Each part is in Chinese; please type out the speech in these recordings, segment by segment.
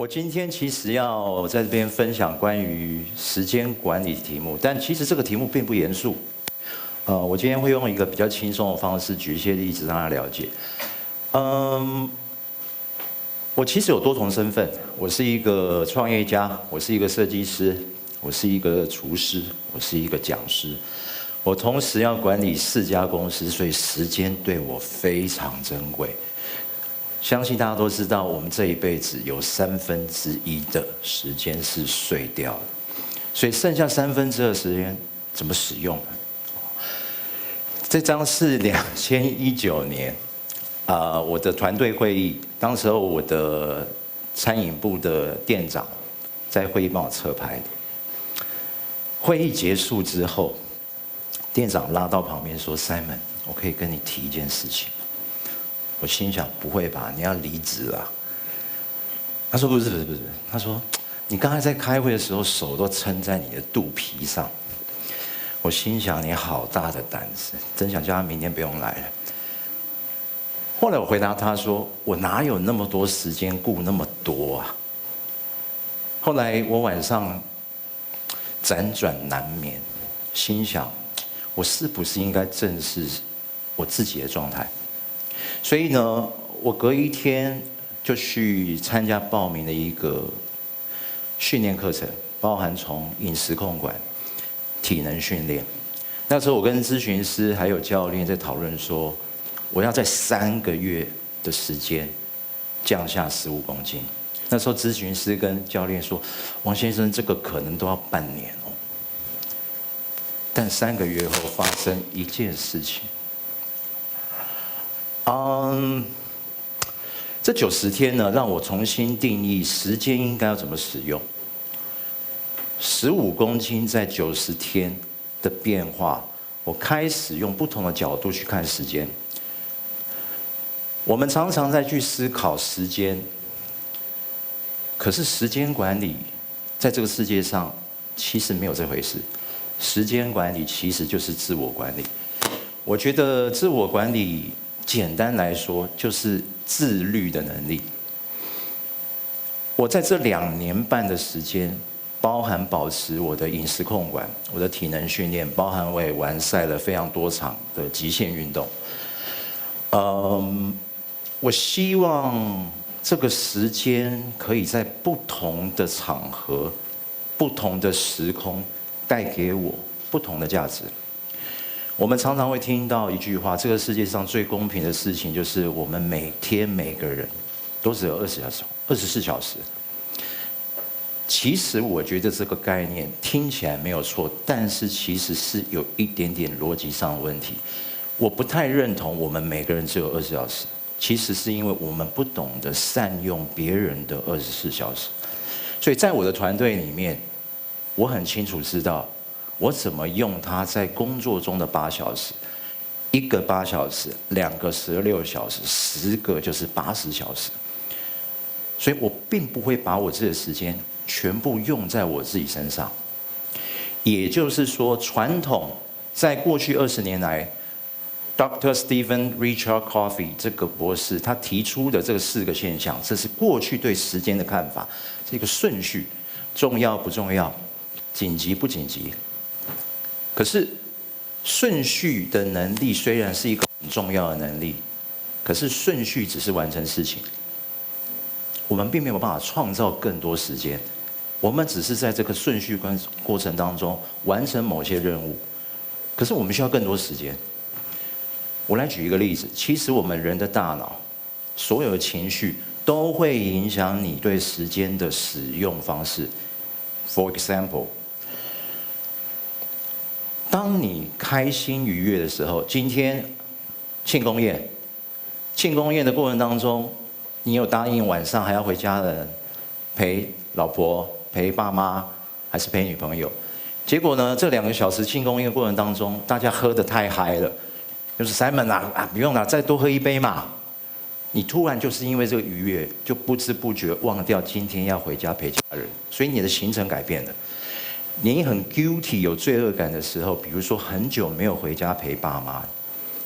我今天其实要在这边分享关于时间管理的题目，但其实这个题目并不严肃。我今天会用一个比较轻松的方式举一些例子让大家了解。我其实有多重身份，我是一个创业家，我是一个设计师，我是一个厨师，我是一个讲师。我同时要管理4家公司，所以时间对我非常珍贵。相信大家都知道，我们这一辈子有1/3的时间是睡掉的，所以剩下2/3的时间怎么使用呢？这张是2019年，我的团队会议，当时候我的餐饮部的店长在会议帮我侧拍的。会议结束之后，店长拉到旁边说 ：“Simon， 我可以跟你提一件事情。”我心想不会吧，你要离职啊？他说不是，他说你刚才在开会的时候手都撑在你的肚皮上。我心想你好大的胆子，真想叫他明天不用来了。后来我回答他说，我哪有那么多时间顾那么多啊？后来我晚上辗转难眠，心想我是不是应该正视我自己的状态？所以呢，我隔一天就去参加报名的一个训练课程，包含从饮食控管、体能训练。那时候我跟咨询师还有教练在讨论说，我要在3个月的时间降下15公斤。那时候咨询师跟教练说，王先生这个可能都要半年哦。但3个月后发生一件事情。这90天呢，让我重新定义时间应该要怎么使用。15公斤在90天的变化，我开始用不同的角度去看时间。我们常常在去思考时间，可是时间管理在这个世界上其实没有这回事。时间管理其实就是自我管理。我觉得自我管理简单来说就是自律的能力。我在这2年半的时间，包含保持我的饮食控管、我的体能训练，包含我也完赛了非常多场的极限运动。我希望这个时间可以在不同的场合、不同的时空带给我不同的价值。我们常常会听到一句话：这个世界上最公平的事情就是我们每天每个人都只有24小时。其实我觉得这个概念听起来没有错，但是其实是有一点点逻辑上的问题。我不太认同我们每个人只有24小时，其实是因为我们不懂得善用别人的24小时。所以在我的团队里面，我很清楚知道我怎么用它在工作中的8小时，1个8小时，2个16小时，10个就是80小时。所以我并不会把我自己的时间全部用在我自己身上。也就是说，传统在过去20年来 ，Dr. Stephen Richard Covey 这个博士他提出的这4个现象，这是过去对时间的看法，是一个顺序，重要不重要，紧急不紧急。可是顺序的能力虽然是一个很重要的能力，可是顺序只是完成事情，我们并没有办法创造更多时间，我们只是在这个顺序过程当中完成某些任务，可是我们需要更多时间。我来举一个例子，其实我们人的大脑所有的情绪都会影响你对时间的使用方式。For example，当你开心愉悦的时候，今天庆功宴的过程当中，你有答应晚上还要回家的人陪老婆、陪爸妈，还是陪女朋友？结果呢，这2个小时庆功宴的过程当中，大家喝得太嗨了，就是 Simon 不用啦，再多喝1杯嘛。你突然就是因为这个愉悦，就不知不觉忘掉今天要回家陪家人，所以你的行程改变了。你很 guilty 有罪恶感的时候，比如说很久没有回家陪爸妈，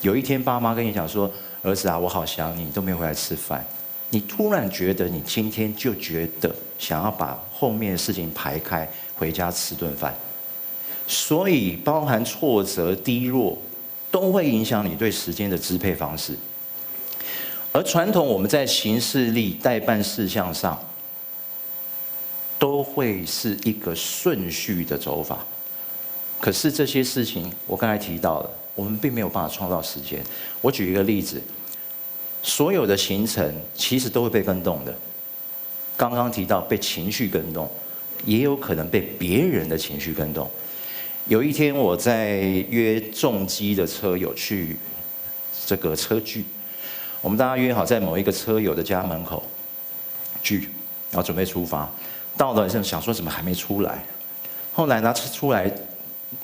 有一天爸妈跟你讲说：“儿子啊，我好想你，都没有回来吃饭。”你突然觉得你今天就觉得想要把后面的事情排开，回家吃顿饭。所以包含挫折、低落，都会影响你对时间的支配方式。而传统我们在行事历、代办事项上，都会是一个顺序的走法。可是这些事情，我刚才提到了，我们并没有办法创造时间。我举一个例子，所有的行程其实都会被跟动的。刚刚提到被情绪跟动，也有可能被别人的情绪跟动。有一天我在约重机的车友去这个车聚，我们大家约好在某一个车友的家门口聚，然后准备出发。到了想说怎么还没出来，后来他出来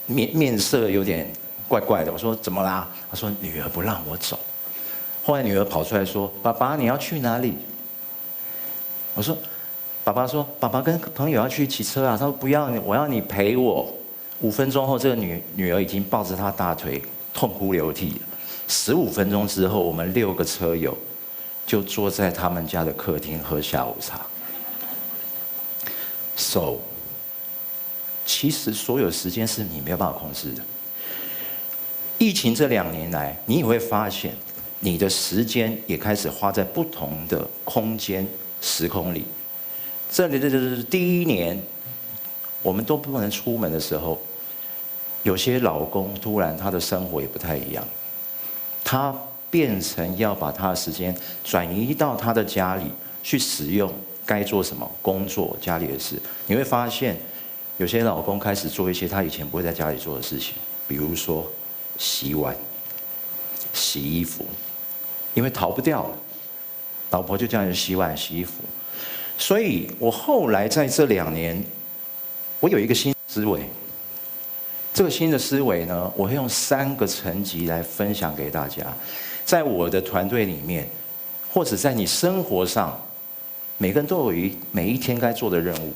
面色有点怪怪的，我说怎么啦？他说女儿不让我走。后来女儿跑出来说：“爸爸你要去哪里？”我说：“爸爸说爸爸跟朋友要去骑车啊。”他说：“不要，我要你陪我。”5分钟后，这个女儿已经抱着他大腿痛哭流涕了。15分钟之后，我们6个车友就坐在他们家的客厅喝下午茶。So， 其实所有时间是你没有办法控制的。疫情这2年来，你也会发现，你的时间也开始花在不同的空间、时空里。这里就是第1年，我们都不能出门的时候，有些老公突然他的生活也不太一样，他变成要把他的时间转移到他的家里去使用，该做什么工作、家里的事。你会发现，有些老公开始做一些他以前不会在家里做的事情，比如说洗碗、洗衣服，因为逃不掉了，老婆就叫人洗碗、洗衣服。所以我后来在这2年，我有一个新思维。这个新的思维呢，我会用3个层级来分享给大家。在我的团队里面，或者在你生活上，每个人都有每一天该做的任务。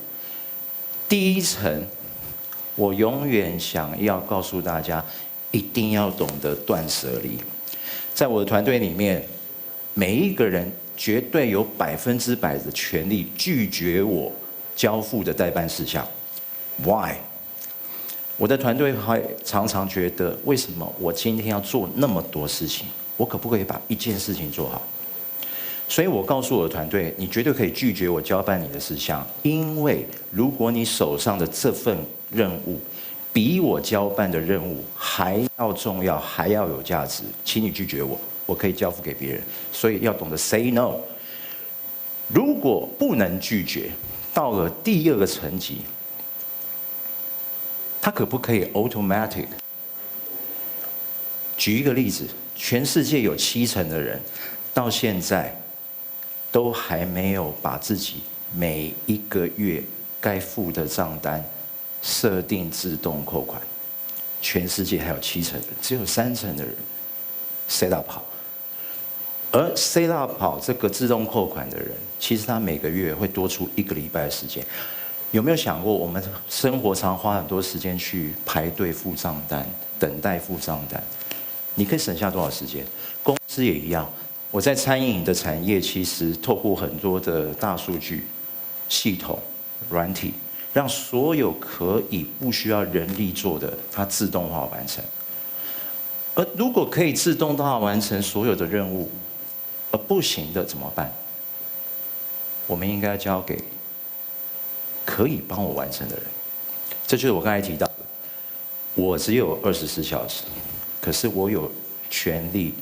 第1层，我永远想要告诉大家，一定要懂得断舍离。在我的团队里面，每一个人绝对有100%的权利拒绝我交付的代办事项。Why？我的团队还常常觉得，为什么我今天要做那么多事情？我可不可以把一件事情做好？所以我告诉我的团队，你绝对可以拒绝我交办你的事项，因为如果你手上的这份任务比我交办的任务还要重要，还要有价值，请你拒绝我，我可以交付给别人。所以要懂得 say no。如果不能拒绝，到了第2个层级，它可不可以 automatic？ 举一个例子，全世界有70%的人到现在都还没有把自己每一个月该付的账单设定自动扣款。全世界还有70%的人，只有30%的人 set up 好。而 set up 好这个自动扣款的人，其实他每个月会多出1个礼拜的时间。有没有想过，我们生活常花很多时间去排队付账单、等待付账单，你可以省下多少时间？公司也一样。我在餐饮的产业，其实透过很多的大数据系统、软体，让所有可以不需要人力做的，它自动化完成。而如果可以自动化完成所有的任务，而不行的怎么办？我们应该交给可以帮我完成的人。这就是我刚才提到的，我只有24小时，可是我有权利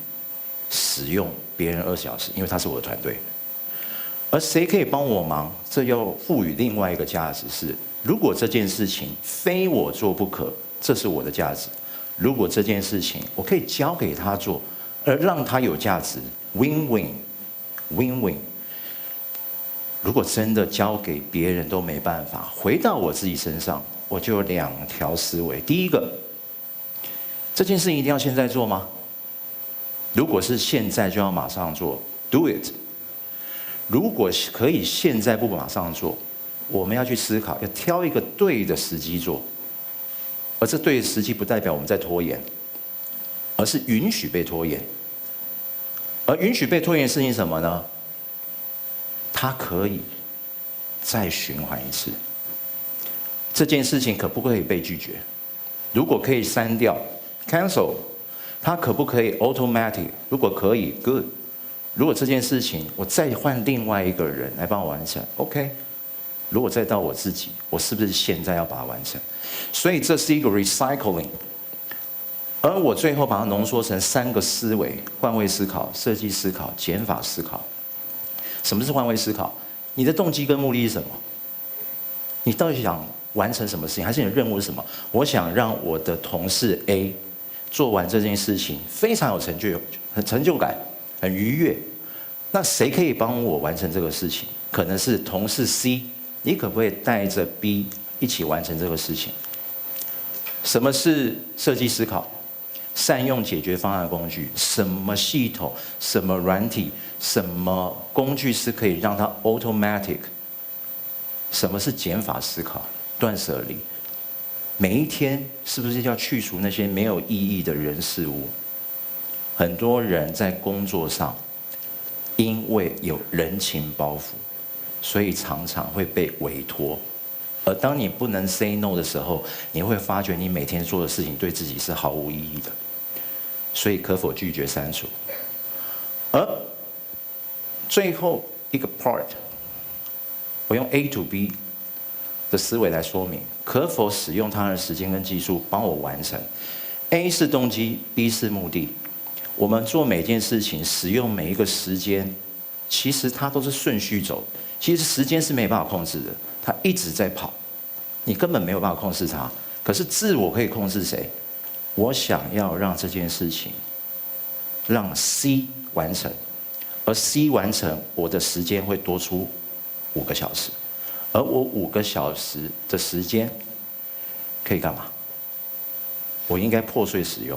使用别人20小时，因为他是我的团队。而谁可以帮我忙，这要赋予另外一个价值是：如果这件事情非我做不可，这是我的价值；如果这件事情我可以交给他做，而让他有价值 ，win-win，win-win。如果真的交给别人都没办法，回到我自己身上，我就有2条思维。第一个，这件事一定要现在做吗？如果是现在就要马上做 ，do it。如果可以现在不马上做，我们要去思考，要挑一个对的时机做。而这对的时机不代表我们在拖延，而是允许被拖延。而允许被拖延的事情是什么呢？它可以再循环一次。这件事情可不可以被拒绝？如果可以删掉 cancel， 它可不可以 automatic？ 如果可以 good。如果这件事情我再换另外一个人来帮我完成 ，OK。如果再到我自己，我是不是现在要把它完成？所以这是一个 recycling。而我最后把它浓缩成3个思维：换位思考、设计思考、减法思考。什么是换位思考？你的动机跟目的是什么？你到底想完成什么事情？还是你的任务是什么？我想让我的同事 A 做完这件事情，非常有成就感，很愉悦。那谁可以帮我完成这个事情？可能是同事 C， 你可不可以带着 B 一起完成这个事情？什么是设计思考？善用解决方案工具，什么系统、什么软体、什么工具是可以让它 automatic？ 什么是减法思考？断舍离。每一天是不是要去除那些没有意义的人事物？很多人在工作上，因为有人情包袱，所以常常会被委托。而当你不能 say no 的时候，你会发觉你每天做的事情对自己是毫无意义的。所以可否拒绝删除？而最后一个 part， 我用 A to B 的思维来说明，可否使用他人的时间跟技术帮我完成。A 是动机 ，B 是目的。我们做每件事情，使用每一个时间，其实它都是顺序走。其实时间是没办法控制的，它一直在跑，你根本没有办法控制它。可是自我可以控制谁？我想要让这件事情让 C 完成，而 C 完成，我的时间会多出5个小时，而我5个小时的时间可以干嘛？我应该破碎使用。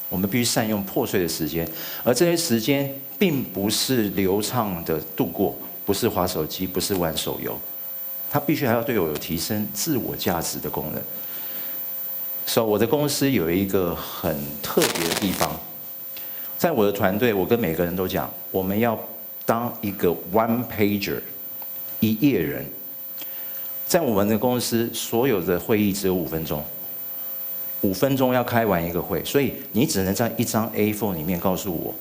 我们必须善用破碎的时间，而这些时间并不是流畅的度过，不是滑手机，不是玩手游，它必须还要对我有提升自我价值的功能。所以我的公司有一个很特别的地方，在我的团队，我跟每个人都讲，我们要当一个 one pager， 一页人。在我们的公司，所有的会议只有5分钟。5分钟要开完一个会，所以你只能在一张 A4 里面告诉我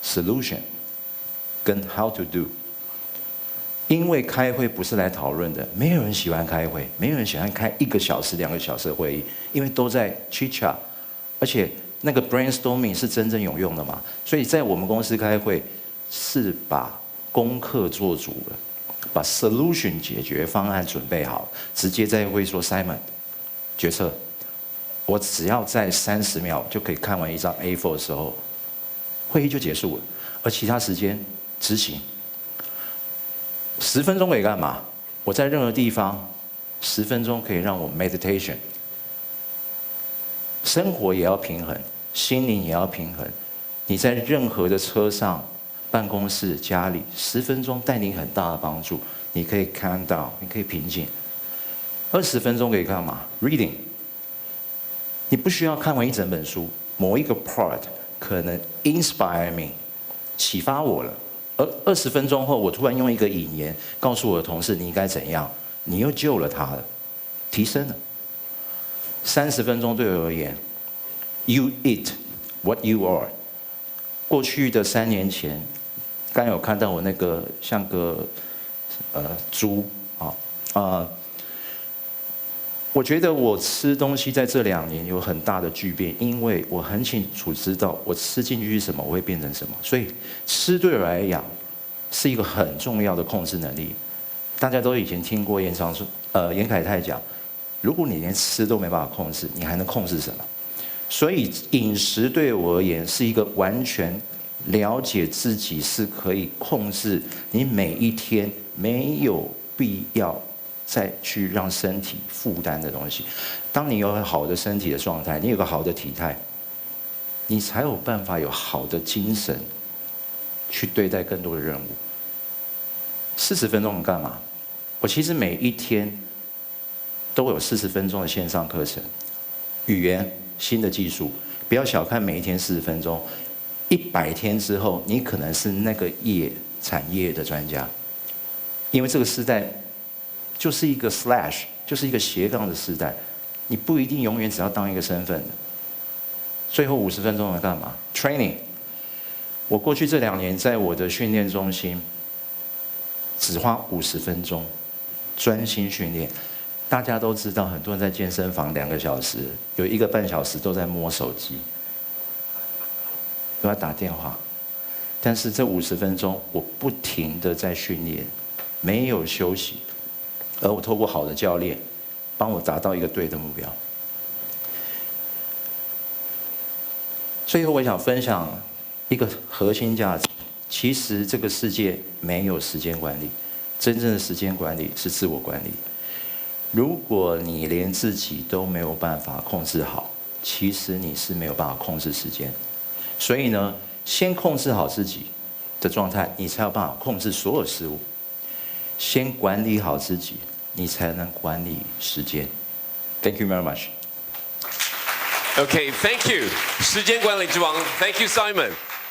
solution 跟 how to do。因为开会不是来讨论的，没有人喜欢开会，没有人喜欢开1个小时、2个小时的会议，因为都在 chit chat， 而且那个 brainstorming 是真正有用的嘛。所以在我们公司开会是把功课做足了，把 solution 解决方案准备好，直接在会说 Simon 决策。我只要在30秒就可以看完一张 A4 的时候，会议就结束了，而其他时间执行。10分钟可以干嘛？我在任何地方，10分钟可以让我 meditation。生活也要平衡，心灵也要平衡。你在任何的车上、办公室、家里，10分钟带你很大的帮助。你可以看到，你可以平静。20分钟可以干嘛 ？Reading。你不需要看完一整本书，某一个 part 可能 inspire me， 启发我了。而20分钟后，我突然用一个引言告诉我的同事你应该怎样，你又救了他了，提升了。30分钟对我而言 ，You eat what you are。过去的3年前，刚有看到我那个像个猪我觉得我吃东西在这2年有很大的巨变，因为我很清楚知道我吃进去是什么，我会变成什么。所以吃对我来讲是一个很重要的控制能力。大家都以前听过严凯泰讲，如果你连吃都没办法控制，你还能控制什么？所以饮食对我而言是一个完全了解自己是可以控制你每一天，没有必要再去让身体负担的东西。当你有好的身体的状态，你有个好的体态，你才有办法有好的精神去对待更多的任务。40分钟你干嘛？我其实每一天都有40分钟的线上课程，语言、新的技术，不要小看每一天40分钟，100天之后，你可能是那个产业的专家。因为这个时代就是一个 slash， 就是一个斜杠的时代，你不一定永远只要当一个身份。最后50分钟要干嘛 ？Training。我过去这2年在我的训练中心，只花50分钟，专心训练。大家都知道，很多人在健身房2个小时，有1个半小时都在摸手机，都在打电话。但是这50分钟，我不停的在训练，没有休息，而我透过好的教练，帮我达到一个对的目标。最后，我想分享一个核心价值。其实这个世界没有时间管理，真正的时间管理是自我管理。如果你连自己都没有办法控制好，其实你是没有办法控制时间。所以呢，先控制好自己的状态，你才有办法控制所有事物。先管理好自己，你才能管理时间。Thank you very much. Okay, thank you. 时间管理之王 ，Thank you, Simon.